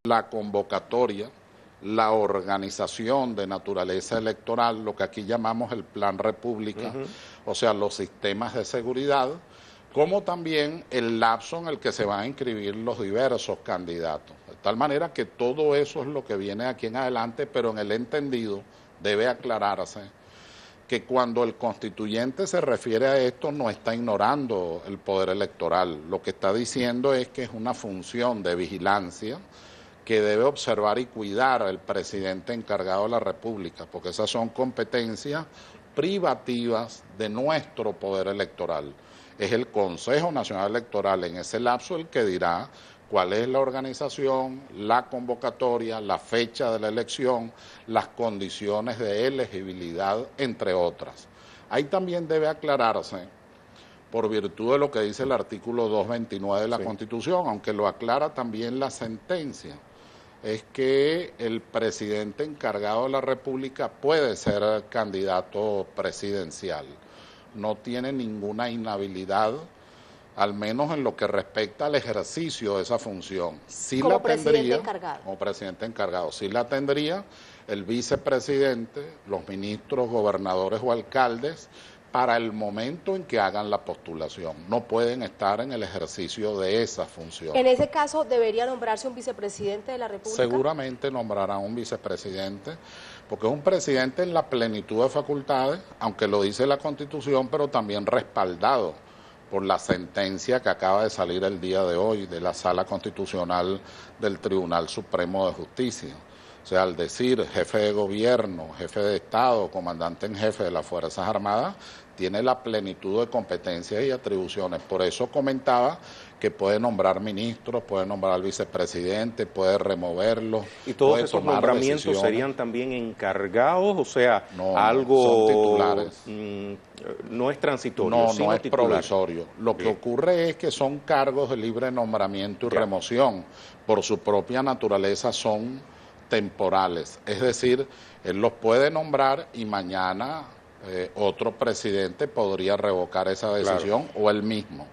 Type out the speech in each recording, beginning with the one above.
la convocatoria, la organización de naturaleza electoral, lo que aquí llamamos el Plan República, o sea, los sistemas de seguridad, como también el lapso en el que se van a inscribir los diversos candidatos. De tal manera que todo eso es lo que viene aquí en adelante, pero en el entendido debe aclararse que cuando el constituyente se refiere a esto no está ignorando el poder electoral, lo que está diciendo es que es una función de vigilancia que debe observar y cuidar el presidente encargado de la República, porque esas son competencias privativas de nuestro poder electoral. Es el Consejo Nacional Electoral en ese lapso el que dirá cuál es la organización, la convocatoria, la fecha de la elección, las condiciones de elegibilidad, entre otras. Ahí también debe aclararse, por virtud de lo que dice el artículo 229 de la Constitución, aunque lo aclara también la sentencia, es que el presidente encargado de la República puede ser candidato presidencial. No tiene ninguna inhabilidad, al menos en lo que respecta al ejercicio de esa función. Sí como la tendría, presidente encargado. como presidente encargado, sí la tendría el vicepresidente, los ministros, gobernadores o alcaldes, para el momento en que hagan la postulación. No pueden estar en el ejercicio de esa función. En ese caso, ¿debería nombrarse un vicepresidente de la República? Seguramente nombrarán un vicepresidente, porque es un presidente en la plenitud de facultades, aunque lo dice la Constitución, pero también respaldado por la sentencia que acaba de salir el día de hoy de la Sala Constitucional del Tribunal Supremo de Justicia. O sea, al decir jefe de gobierno, jefe de Estado, comandante en jefe de las Fuerzas Armadas, tiene la plenitud de competencias y atribuciones. Por eso comentaba que puede nombrar ministros, puede nombrar al vicepresidente, puede removerlo. ¿Y todos esos nombramientos serían también encargados? O sea, no, algo son titulares. No es transitorio, no, sino no es titular. provisorio. Lo que ocurre es que son cargos de libre nombramiento y remoción. Por su propia naturaleza son temporales. Es decir, él los puede nombrar y mañana otro presidente podría revocar esa decisión o él mismo.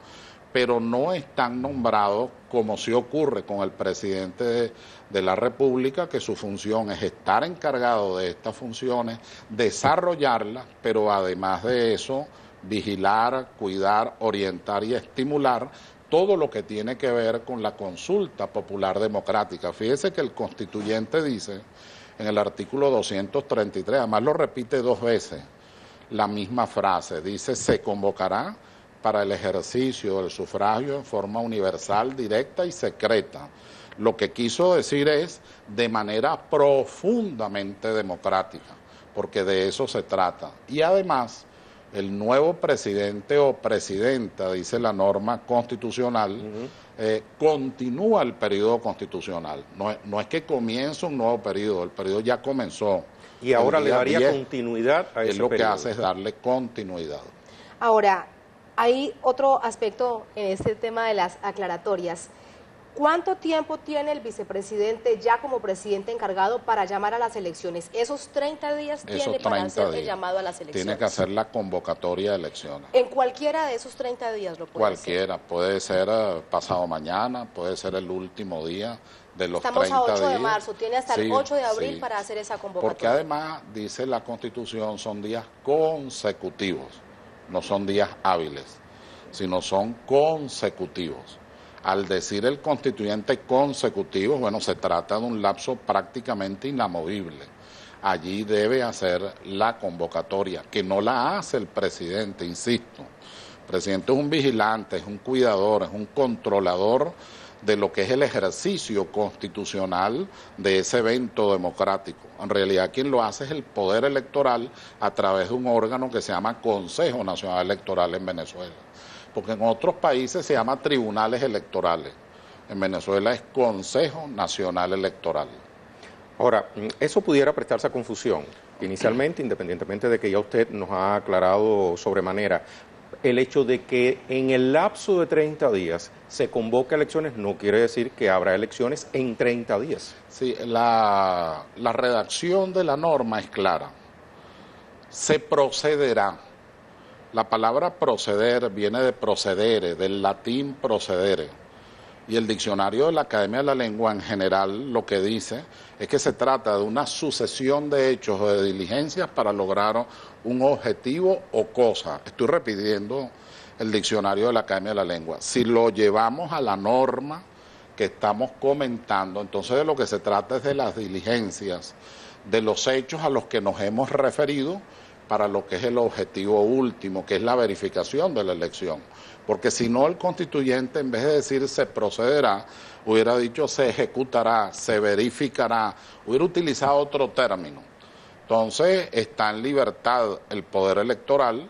Pero no están nombrados como sí ocurre con el presidente de la República, que su función es estar encargado de estas funciones, desarrollarlas, pero además de eso, vigilar, cuidar, orientar y estimular todo lo que tiene que ver con la consulta popular democrática. Fíjese que el constituyente dice en el artículo 233, además lo repite 2 veces, la misma frase, dice se convocará para el ejercicio del sufragio en forma universal, directa y secreta. Lo que quiso decir es de manera profundamente democrática, porque de eso se trata. Y además, el nuevo presidente o presidenta, dice la norma constitucional, continúa el periodo constitucional. No es que comienza un nuevo periodo, el periodo ya comenzó. Y ahora le daría continuidad a ese periodo. Lo que periodo. hace es darle continuidad. Ahora, hay otro aspecto en este tema de las aclaratorias. ¿Cuánto tiempo tiene el vicepresidente ya como presidente encargado para llamar a las elecciones? ¿Esos 30 días tiene para hacer el llamado a las elecciones? Tiene que hacer la convocatoria de elecciones. ¿En cualquiera de esos 30 días lo puede Cualquiera, hacer? puede ser pasado mañana, puede ser el último día de los 30 días. Estamos a 8 de marzo, tiene hasta el 8 de abril para hacer esa convocatoria. Porque además, dice la Constitución, son días consecutivos, no son días hábiles, sino son consecutivos. Al decir el constituyente consecutivo, bueno, se trata de un lapso prácticamente inamovible. Allí debe hacer la convocatoria, que no la hace el presidente, insisto. El presidente es un vigilante, es un cuidador, es un controlador de lo que es el ejercicio constitucional de ese evento democrático. En realidad quien lo hace es el poder electoral a través de un órgano que se llama Consejo Nacional Electoral en Venezuela. Porque en otros países se llama tribunales electorales. En Venezuela es Consejo Nacional Electoral. Ahora, eso pudiera prestarse a confusión. Inicialmente, independientemente de que ya usted nos ha aclarado sobremanera, el hecho de que en el lapso de 30 días se convoque elecciones no quiere decir que habrá elecciones en 30 días. Sí, la redacción de la norma es clara. Se procederá. La palabra proceder viene de procedere, del latín procedere. Y el diccionario de la Academia de la Lengua en general lo que dice es que se trata de una sucesión de hechos o de diligencias para lograr un objetivo o cosa. Estoy repitiendo el diccionario de la Academia de la Lengua. Si lo llevamos a la norma que estamos comentando, entonces de lo que se trata es de las diligencias, de los hechos a los que nos hemos referido para lo que es el objetivo último, que es la verificación de la elección. Porque si no, el constituyente, en vez de decir se procederá, hubiera dicho se ejecutará, se verificará, hubiera utilizado otro término. Entonces, está en libertad el Poder Electoral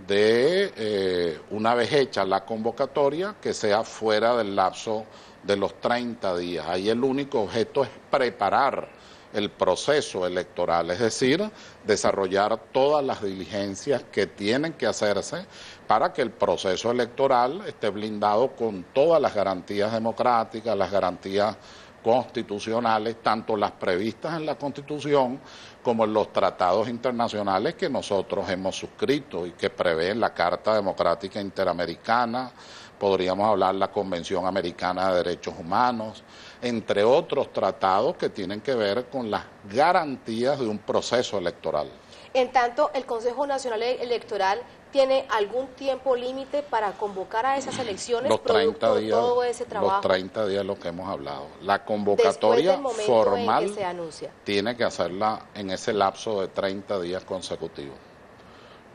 de, una vez hecha la convocatoria, que sea fuera del lapso de los 30 días. Ahí el único objeto es preparar el proceso electoral, es decir, desarrollar todas las diligencias que tienen que hacerse para que el proceso electoral esté blindado con todas las garantías democráticas, las garantías constitucionales, tanto las previstas en la Constitución como en los tratados internacionales que nosotros hemos suscrito y que prevén la Carta Democrática Interamericana, podríamos hablar de la Convención Americana de Derechos Humanos, entre otros tratados que tienen que ver con las garantías de un proceso electoral. En tanto, ¿el Consejo Nacional Electoral tiene algún tiempo límite para convocar a esas elecciones Los 30 producto de días, todo ese trabajo? Los 30 días lo que hemos hablado. La convocatoria formal en que se anuncia, tiene que hacerla en ese lapso de 30 días consecutivos.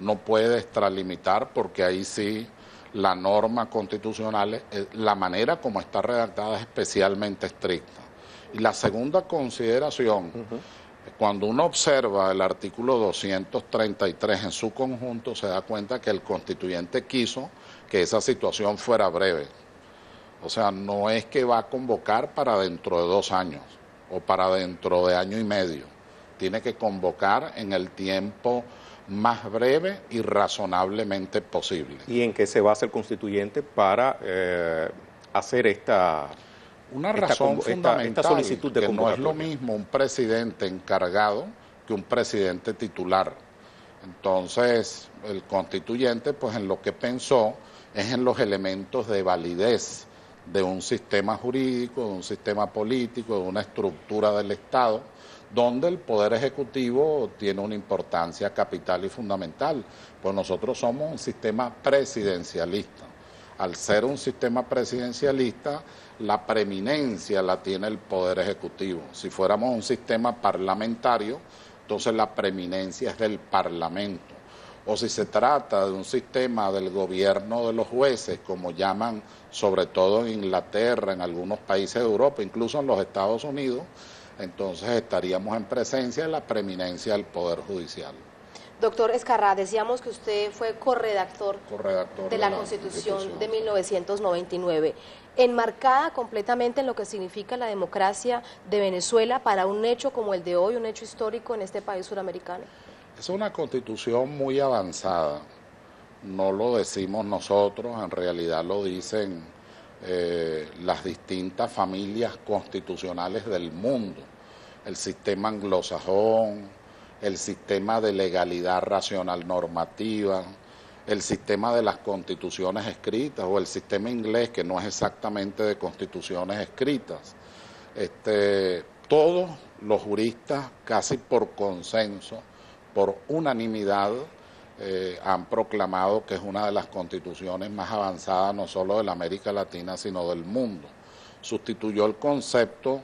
No puede extralimitar porque ahí sí la norma constitucional, la manera como está redactada es especialmente estricta. Y la segunda consideración, cuando uno observa el artículo 233 en su conjunto, se da cuenta que el constituyente quiso que esa situación fuera breve. O sea, no es que va a convocar para dentro de 2 años o para dentro de año y medio. Tiene que convocar en el tiempo más breve y razonablemente posible. ¿Y en qué se basa el constituyente para hacer esta razón fundamental, esta solicitud de que no es convocatoria? lo mismo un presidente encargado que un presidente titular? Entonces, el constituyente, pues en lo que pensó es en los elementos de validez de un sistema jurídico, de un sistema político, de una estructura del Estado, donde el Poder Ejecutivo tiene una importancia capital y fundamental, pues nosotros somos un sistema presidencialista. Al ser un sistema presidencialista, la preeminencia la tiene el Poder Ejecutivo. Si fuéramos un sistema parlamentario, entonces la preeminencia es del Parlamento. O si se trata de un sistema del gobierno de los jueces, como llaman sobre todo en Inglaterra, en algunos países de Europa, incluso en los Estados Unidos, entonces estaríamos en presencia de la preeminencia del Poder Judicial. Doctor Ezcarrá, decíamos que usted fue corredactor de la Constitución de 1999, enmarcada completamente en lo que significa la democracia de Venezuela para un hecho como el de hoy, un hecho histórico en este país suramericano. Es una Constitución muy avanzada, no lo decimos nosotros, en realidad lo dicen las distintas familias constitucionales del mundo, el sistema anglosajón, el sistema de legalidad racional normativa, el sistema de las constituciones escritas o el sistema inglés que no es exactamente de constituciones escritas. Todos los juristas, casi por consenso, por unanimidad, han proclamado que es una de las constituciones más avanzadas no solo de la América Latina sino del mundo. Sustituyó el concepto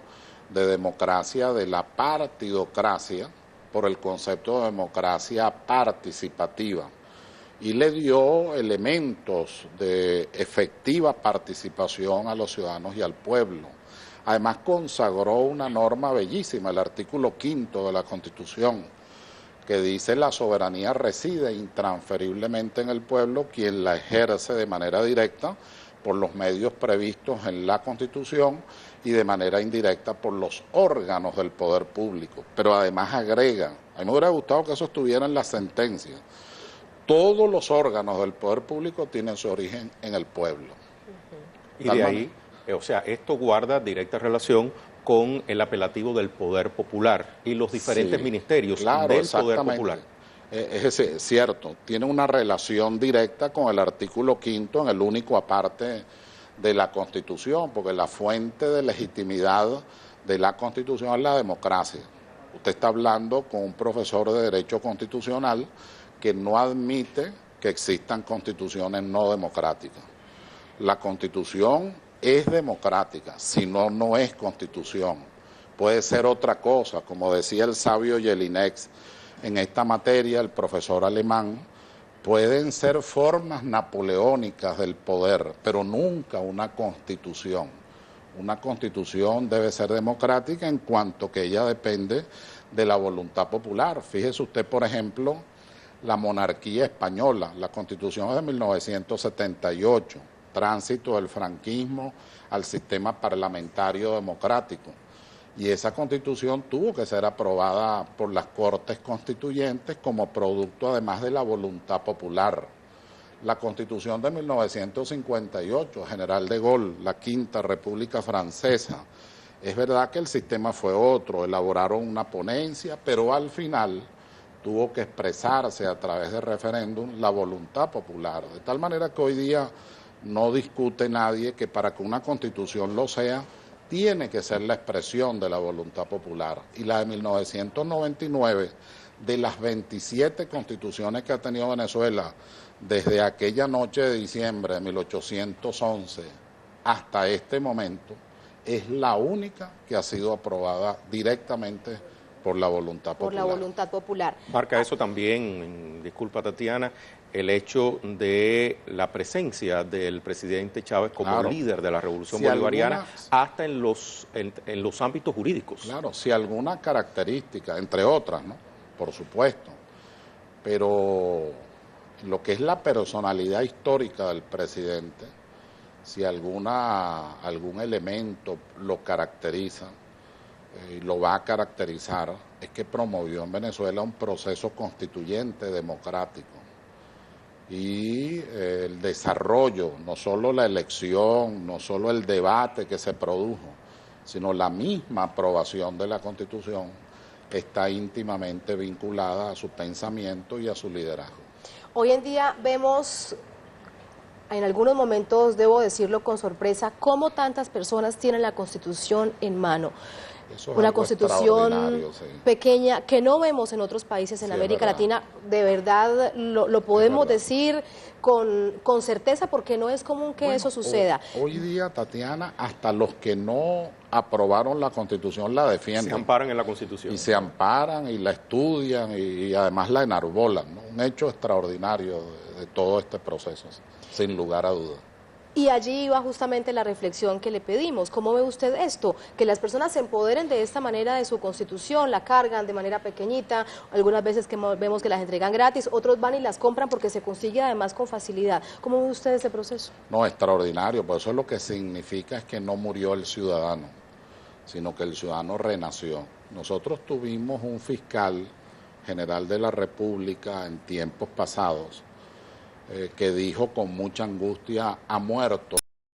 de democracia de la partidocracia por el concepto de democracia participativa y le dio elementos de efectiva participación a los ciudadanos y al pueblo. Además consagró una norma bellísima, el artículo 5 de la Constitución, que dice la soberanía reside intransferiblemente en el pueblo, quien la ejerce de manera directa por los medios previstos en la Constitución y de manera indirecta por los órganos del poder público. Pero además agrega, a mí me hubiera gustado que eso estuviera en la sentencia, todos los órganos del poder público tienen su origen en el pueblo. Y de ahí, o sea, esto guarda directa relación con el apelativo del poder popular y los diferentes ministerios del poder popular. Es cierto, tiene una relación directa con el artículo 5 en el único aparte de la Constitución, porque la fuente de legitimidad de la Constitución es la democracia. Usted está hablando con un profesor de Derecho Constitucional que no admite que existan constituciones no democráticas. La Constitución es democrática, si no, no es Constitución. Puede ser otra cosa, como decía el sabio Jelinek en esta materia, el profesor alemán, pueden ser formas napoleónicas del poder, pero nunca una constitución. Una constitución debe ser democrática en cuanto que ella depende de la voluntad popular. Fíjese usted, por ejemplo, la monarquía española, la constitución es de 1978, tránsito del franquismo al sistema parlamentario democrático. Y esa constitución tuvo que ser aprobada por las Cortes Constituyentes como producto además de la voluntad popular. La Constitución de 1958, General de Gaulle, la Quinta República Francesa, es verdad que el sistema fue otro, elaboraron una ponencia, pero al final tuvo que expresarse a través de referéndum la voluntad popular, de tal manera que hoy día no discute nadie que para que una Constitución lo sea, tiene que ser la expresión de la voluntad popular. Y la de 1999, de las 27 constituciones que ha tenido Venezuela desde aquella noche de diciembre de 1811 hasta este momento, es la única que ha sido aprobada directamente por la voluntad popular. Por la voluntad popular. Marca eso también, disculpa Tatiana, el hecho de la presencia del presidente Chávez como líder de la Revolución Bolivariana hasta en los ámbitos jurídicos. Claro, si alguna característica, entre otras, ¿no? Por supuesto, pero lo que es la personalidad histórica del presidente, si algún elemento lo caracteriza y lo va a caracterizar, es que promovió en Venezuela un proceso constituyente democrático. Y el desarrollo, no solo la elección, no solo el debate que se produjo, sino la misma aprobación de la Constitución está íntimamente vinculada a su pensamiento y a su liderazgo. Hoy en día vemos, en algunos momentos, debo decirlo con sorpresa, cómo tantas personas tienen la Constitución en mano. Una Constitución pequeña que no vemos en otros países en América Latina, de verdad lo podemos decir con certeza porque no es común que eso suceda. Hoy día, Tatiana, hasta los que no aprobaron la Constitución la defienden. Se amparan en la Constitución. Y se amparan y la estudian y además la enarbolan, ¿no? Un hecho extraordinario de todo este proceso, sin lugar a dudas. Y allí iba justamente la reflexión que le pedimos. ¿Cómo ve usted esto? Que las personas se empoderen de esta manera de su Constitución, la cargan de manera pequeñita, algunas veces que vemos que las entregan gratis, otros van y las compran porque se consigue además con facilidad. ¿Cómo ve usted ese proceso? No, extraordinario, por eso lo que significa es que no murió el ciudadano, sino que el ciudadano renació. Nosotros tuvimos un fiscal general de la República en tiempos pasados, que dijo con mucha angustia, ha muerto